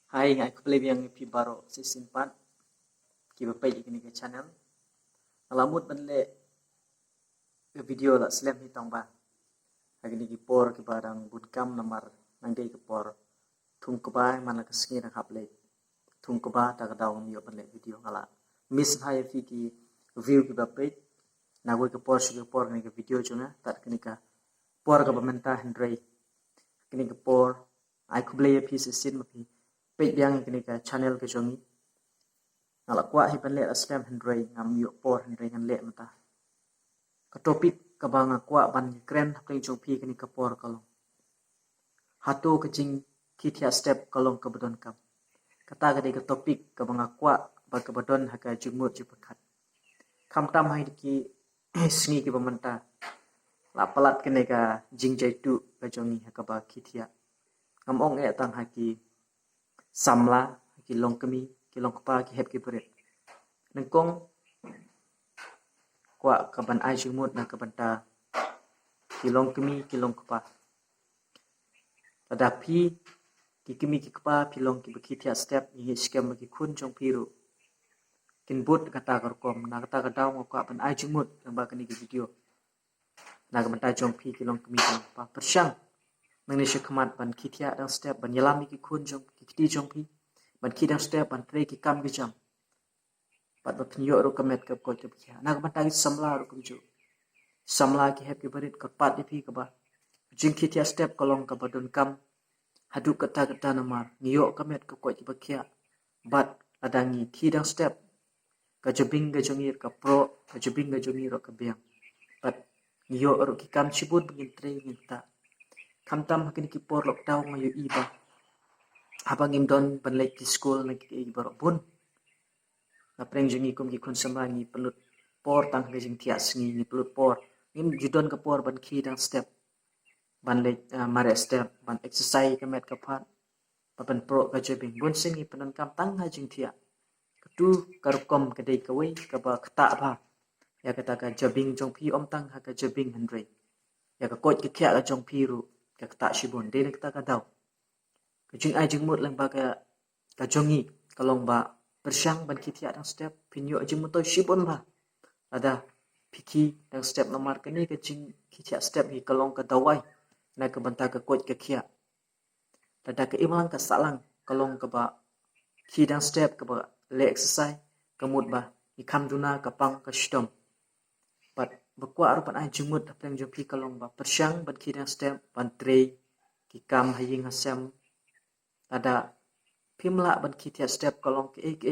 Hai, aku beli yang pi baro season 4 ki bapai ikini ke channel. Alamut benle video la slam hitong ba. Agini ki por ki barang budkam namar nang dei ki por. Thung ko ba mana ka sngir ang haple. Thung ko ba ta ka daw mi benle video ngala. Miss hai fi ki view ki bapai. Nagoi ke por sugi por ni ke video junga tat kini ka por ka bamenta hendrei. Kini ke por aku beli pi season mapi. Page yang kini ka channel ke jongi. Ngalak kuat hi penlek aslam hendrei ngam yuk por hendrei ngan lek mata. Ke topik ke banga kuat ban kren hapling jopi kini ke por kalong. Hatu ke jing kitia step kalong ke bedon kam. Kata ke topik ke banga kuat ba ke bedon haka jumut jupakat. Kam tam hai ki sngi ki bamenta. La palat kini ka jing jaitu ke jongi haka ba kitia. Ngam ong tang haki samla haki long kemi ki long kapa ki hep ki berit. Nengkong kwa kaban ai jumut na kabanta kilong kemi kilong kapa. Tadapi ki kemi ki kapa pilong ki bekitia step ni skem ki kun jong piru. Kin but kata karkom na kata kadaw ngo kwa ban ai jumut nang ba kani ki video. Na kabanta jong pi kilong kemi kilong kapa. Persyang nang ni syakmat ban kitia dang step ban yalami ki kun jong ki kiti jong pi. Ban kidang step ban tre ki kam ki jam. Pat bapinyo ro kamet kap ko te pia na ka tagi samla ro kumju samla ki hep ki barit ka pat pi ka ba jing ki tia step kolong ka badun kam hadu kata namar niyo kamet ka ko ti bakia bat adangi kidang step ka jabing ga jongir ka pro ka jabing ga jongir ro ka biang pat niyo ro ki kam chibut bingin tre nginta kam tam hakin ki por lockdown ngayo iba habang imdon ban like ki school na ki baro bun na preng jungi kum ki kun samra ni pelut por tang ke jing tias ni pelut por nim judon ka por ban ki dang step ban le mare step ban exercise ka met ka phat ban pro ka jebing bun singi penan kam tang ha jing tia tu karukom ka dei ka wei ka ba khata ba ya kata ka jebing jong pi om tang ha ka jebing hendrei ya ka kot ki khya ka jong pi ru ka khata shibun de ne kata ka daw ka jing ai jing mut lang ba ka jongi kalong ba persyang ban kitia dang step pinyo jing mutoy shibon ba ada piki dang step nomor kini ke jing kitia step hi kalong ka dawai na ka banta ka kot ka khia ada ka imlang ka salang kalong ka ba ki dang step ka ba le exercise kamut ba ikam duna ka pang ka shtom pat bakwa arupan ai jingmut apeng jopi kalong ba persyang ban ki dang step ban tre ki kam haying hasam ada pimla ban kitia step kalong ke ek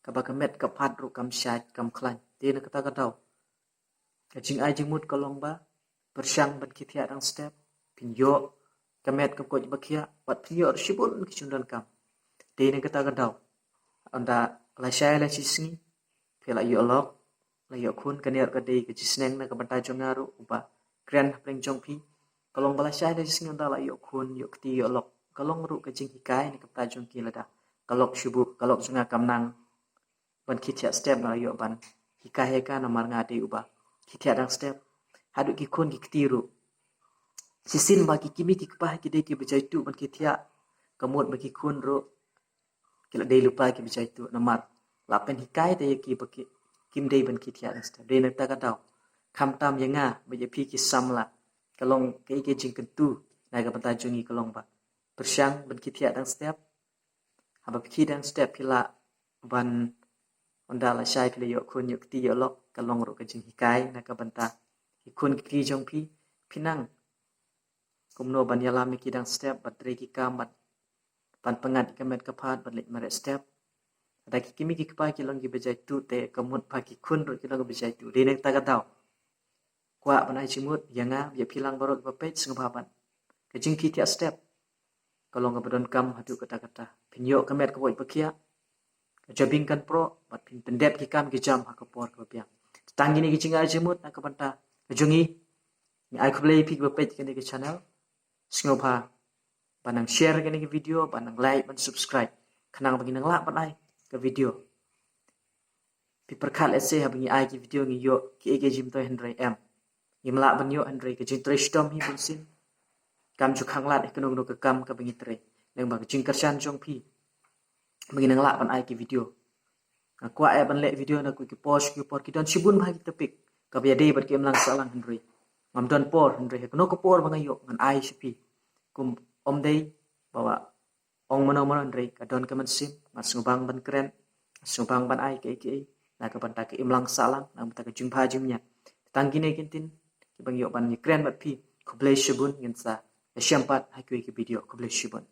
ka ba kamet ka phat ru kam shat kam khlan te na kata ka daw ka jing ai jing mut kalong ba persyang ban kitia dang step pinyo kamet ka koj bakia pat pinyo shibun ki chundan kam te na kata ka daw anda la shay la chisni phela yo lok la yo khun ka ner ka dei ka chisneng na ka banta jongaru uba kren preng jong pi kalong bala shay la chisni anda la yo khun yo kti yo lok kalong ru ka jing hikai ni ka jong ki lada kalok shubu kalok junga kamnang ban kitia step na yo ban hikai heka na mar ngade uba kitia dang step hadu ki khun ki ktiru sisin ba ki kimi ki kpah ki de ki bejai tu ban kitia kamut ba ki khun ru kila de lupa ki bejai tu na mar la pen hikai de ki ba ki kim de ban kitia dang step de na ta ka daw kam tam yanga ba je pi ki samla kalong ke jing kentu na ka banta jungi kalong ba persyang ban kitia dang step haba ki dang step pila ban onda la shai pila yo khun yo kti yo lok kalong ro ka jing hikai na ka banta ki khun ki jong pi pinang kumno ban yala mi ki dang step bat re ki kam bat pan pangat ka met ka phat bat le mare step ada ki kimi ki pa ki long ki bejai tu te kamut pa ki khun ro ki long bejai tu de nek ta ka daw kwa ban ai chimut yanga ya pilang barot ba page ng baban ka jing ki tia step kalong ka badon kam hatu kata pinyo ka met ka boy pakia ka jabing kan pro bat pin pendep ki kam ki jam ha ka por ka piang tangi ni ki chinga chimut na ka banta ka jungi ni ai ku play pik ba page ka ni ki channel sngopa banang share ka ni ki video banang like ban subscribe kanang bagi nang la ban ai ka video pi perkhat ese ha bagi ai ki video ngi yo ki ege jim to hendrai m imla ban yo hendrai ka jing trishtom hi bunsin kam chu khanglat ekonom no ka kam ka bagi tre leng ba jing karsan jong pi Begini ngelak ban ai ki video. Kwa ai ban le video na ku ki post ki por ki don sibun bhagi topik. Ka bia dei bat ki emlang salang hendri. Ngam don por hendri ko no ko por bangayo ngan ai sipi. Kum om dei bawa ong mano hendri ka don ka man sim ngat subang ban keren. Subang ban ai ke na ka ban ta ki emlang salang na ta ka jumpa jumnya. Tanggi ne kintin ki bang yo ban ni keren bat pi ko blai sibun ngin sa. Syampat hai ku ki video ko blai sibun.